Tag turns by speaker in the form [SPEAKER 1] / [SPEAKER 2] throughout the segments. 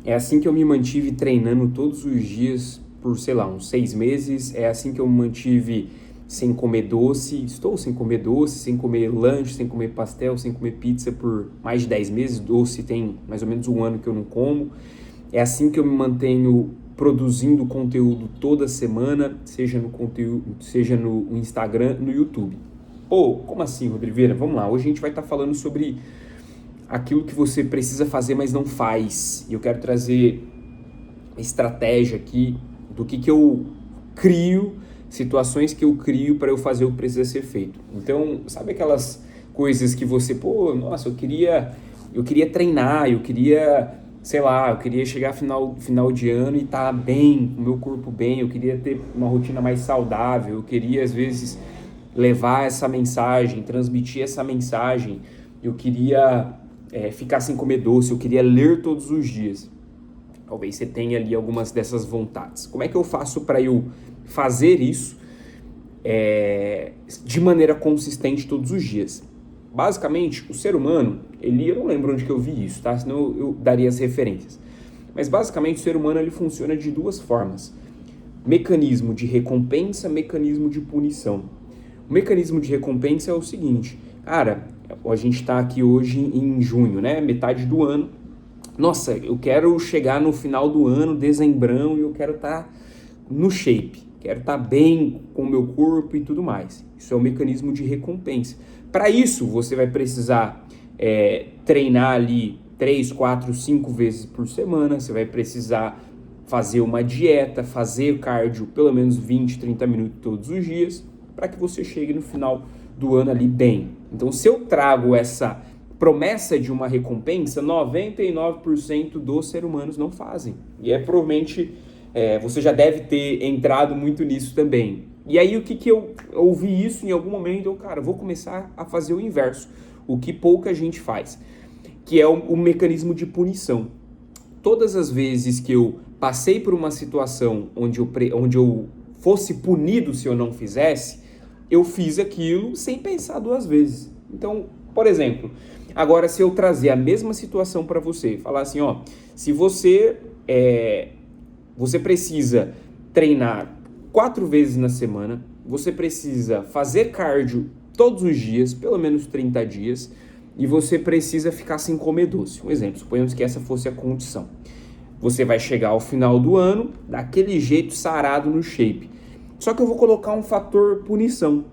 [SPEAKER 1] É assim que eu me mantive treinando todos os dias por, sei lá, uns 6 meses. É assim que eu me mantive sem comer doce. Estou sem comer doce, sem comer lanche, sem comer pastel, sem comer pizza por mais de 10 meses. Doce tem mais ou menos um ano que eu não como. É assim que eu me mantenho produzindo conteúdo toda semana, seja no conteúdo, seja no Instagram, no YouTube. Pô, como assim, Rodrigo? Vamos lá, hoje a gente vai estar falando sobre aquilo que você precisa fazer, mas não faz. E eu quero trazer estratégia aqui do que eu crio, situações que eu crio para eu fazer o que precisa ser feito. Então, sabe aquelas coisas que você, pô, nossa, eu queria treinar, eu queria, sei lá, eu queria chegar final de ano e estar bem, com o meu corpo bem, eu queria ter uma rotina mais saudável, eu queria às vezes levar essa mensagem, transmitir essa mensagem, eu queria ficar sem comer doce, eu queria ler todos os dias. Talvez você tenha ali algumas dessas vontades. Como é que eu faço para eu fazer isso de maneira consistente todos os dias? Basicamente, o ser humano, eu não lembro onde que eu vi isso, tá? Senão eu daria as referências. Mas basicamente o ser humano ele funciona de duas formas: mecanismo de recompensa, mecanismo de punição. O mecanismo de recompensa é o seguinte, cara, a gente está aqui hoje em junho, né? Metade do ano. Nossa, eu quero chegar no final do ano, dezembrão, e eu quero estar no shape, quero estar bem com o meu corpo e tudo mais. Isso é um mecanismo de recompensa. Para isso, você vai precisar treinar ali 3, 4, 5 vezes por semana, você vai precisar fazer uma dieta, fazer cardio pelo menos 20, 30 minutos todos os dias, para que você chegue no final do ano ali bem. Então, se eu trago essa promessa de uma recompensa, 99% dos seres humanos não fazem. E provavelmente você já deve ter entrado muito nisso também. E aí o que eu ouvi isso em algum momento, eu vou começar a fazer o inverso, o que pouca gente faz, que é o mecanismo de punição. Todas as vezes que eu passei por uma situação onde eu fosse punido se eu não fizesse, eu fiz aquilo sem pensar duas vezes. Então, por exemplo, agora se eu trazer a mesma situação para você, falar assim, ó, se você precisa treinar 4 vezes na semana, você precisa fazer cardio todos os dias, pelo menos 30 dias, e você precisa ficar sem comer doce. Um exemplo, suponhamos que essa fosse a condição. Você vai chegar ao final do ano, daquele jeito sarado no shape. Só que eu vou colocar um fator punição.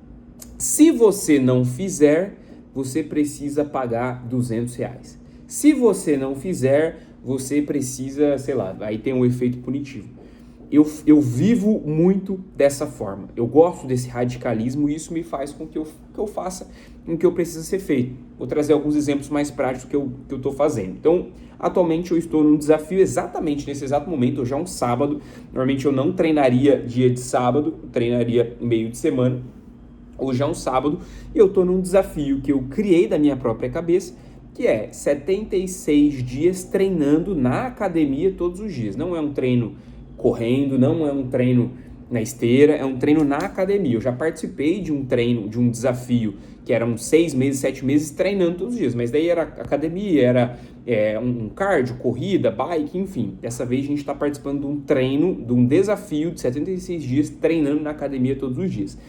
[SPEAKER 1] Se você não fizer, você precisa pagar R$200. Se você não fizer, você precisa, sei lá, aí tem um efeito punitivo. Eu vivo muito dessa forma. Eu gosto desse radicalismo e isso me faz com que eu faça o que eu preciso ser feito. Vou trazer alguns exemplos mais práticos que eu estou fazendo. Então, atualmente eu estou num desafio exatamente nesse exato momento. Hoje é um sábado. Normalmente eu não treinaria dia de sábado, eu treinaria meio de semana. Hoje é um sábado e eu estou num desafio que eu criei da minha própria cabeça, que é 76 dias treinando na academia todos os dias. Não é um treino correndo, não é um treino na esteira, é um treino na academia. Eu já participei de um treino, de um desafio, que eram 6 meses, 7 meses treinando todos os dias, mas daí era academia, era um cardio, corrida, bike, enfim. Dessa vez a gente está participando de um treino, de um desafio de 76 dias treinando na academia todos os dias.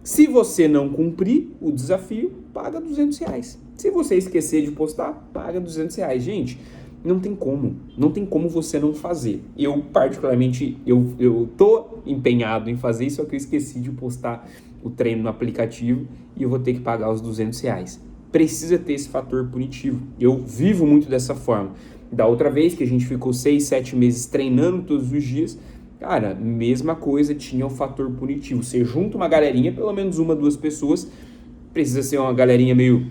[SPEAKER 1] Se você não cumprir o desafio, paga R$200. Se você esquecer de postar, paga R$200. Gente, não tem como você não fazer. Eu, particularmente, eu tô empenhado em fazer isso, só que eu esqueci de postar o treino no aplicativo e eu vou ter que pagar os R$200. Precisa ter esse fator punitivo. Eu vivo muito dessa forma. Da outra vez que a gente ficou 6, 7 meses treinando todos os dias, cara, mesma coisa, tinha o fator punitivo. Você junta uma galerinha, pelo menos 1, 2 pessoas, precisa ser uma galerinha meio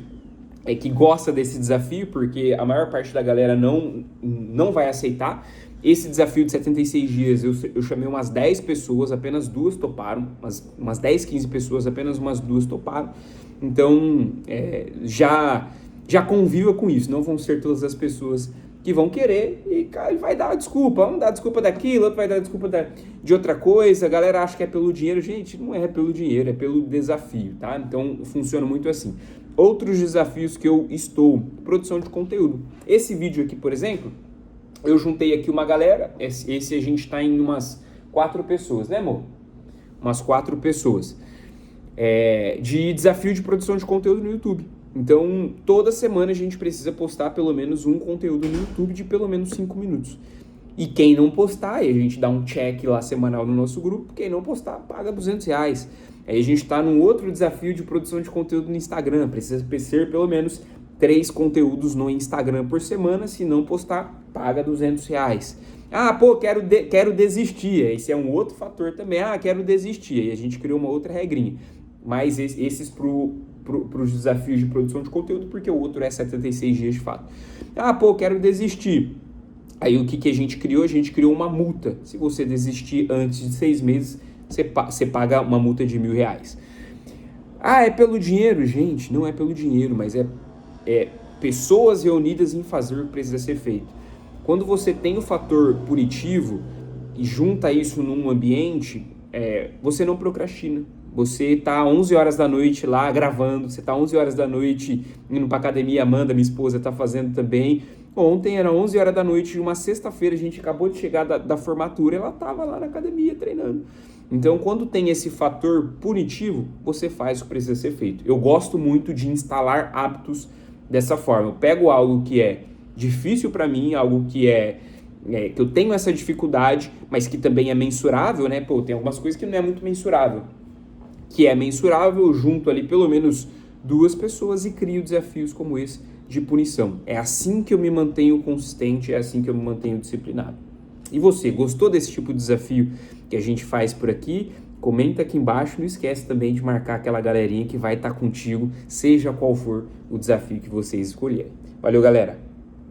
[SPEAKER 1] que gosta desse desafio, porque a maior parte da galera não vai aceitar. Esse desafio de 76 dias, eu chamei umas 10 pessoas, apenas 2 toparam, umas 10, 15 pessoas, apenas umas 2 toparam. Então, já conviva com isso, não vão ser todas as pessoas que vão querer e cara, vai dar desculpa, um dá desculpa daquilo, outro vai dar desculpa de outra coisa, a galera acha que é pelo dinheiro. Gente, não é pelo dinheiro, é pelo desafio, tá? Então, funciona muito assim. Outros desafios que eu estou, produção de conteúdo. Esse vídeo aqui, por exemplo, eu juntei aqui uma galera, esse a gente tá em umas 4 pessoas, né, amor? Umas 4 pessoas. De desafio de produção de conteúdo no YouTube. Então, toda semana a gente precisa postar pelo menos um conteúdo no YouTube de pelo menos 5 minutos. E quem não postar, aí a gente dá um check lá semanal no nosso grupo, quem não postar, paga R$200. Aí a gente está num outro desafio de produção de conteúdo no Instagram, precisa ser pelo menos 3 conteúdos no Instagram por semana, se não postar, paga R$200. Ah, pô, quero desistir, esse é um outro fator também, quero desistir, aí a gente criou uma outra regrinha, mas esses para os desafios de produção de conteúdo, porque o outro é 76 dias de fato. Pô, quero desistir. Aí o que a gente criou? A gente criou uma multa. Se você desistir antes de 6 meses, você paga uma multa de R$1.000. É pelo dinheiro? Gente, não é pelo dinheiro, mas é pessoas reunidas em fazer o que precisa ser feito. Quando você tem o fator punitivo e junta isso num ambiente, você não procrastina. Você tá 11 horas da noite lá gravando, você tá 11 horas da noite indo pra academia, Amanda, minha esposa, tá fazendo também. Ontem era 11 horas da noite de uma sexta-feira, a gente acabou de chegar da formatura e ela tava lá na academia treinando. Então, quando tem esse fator punitivo, você faz o que precisa ser feito. Eu gosto muito de instalar hábitos dessa forma. Eu pego algo que é difícil para mim, algo que que eu tenho essa dificuldade, mas que também é mensurável, né? Pô, tem algumas coisas que não é muito mensurável. Que é mensurável, eu junto ali pelo menos 2 pessoas e crio desafios como esse de punição. É assim que eu me mantenho consistente, é assim que eu me mantenho disciplinado. E você, gostou desse tipo de desafio que a gente faz por aqui? Comenta aqui embaixo, não esquece também de marcar aquela galerinha que vai estar contigo, seja qual for o desafio que vocês escolherem. Valeu, galera!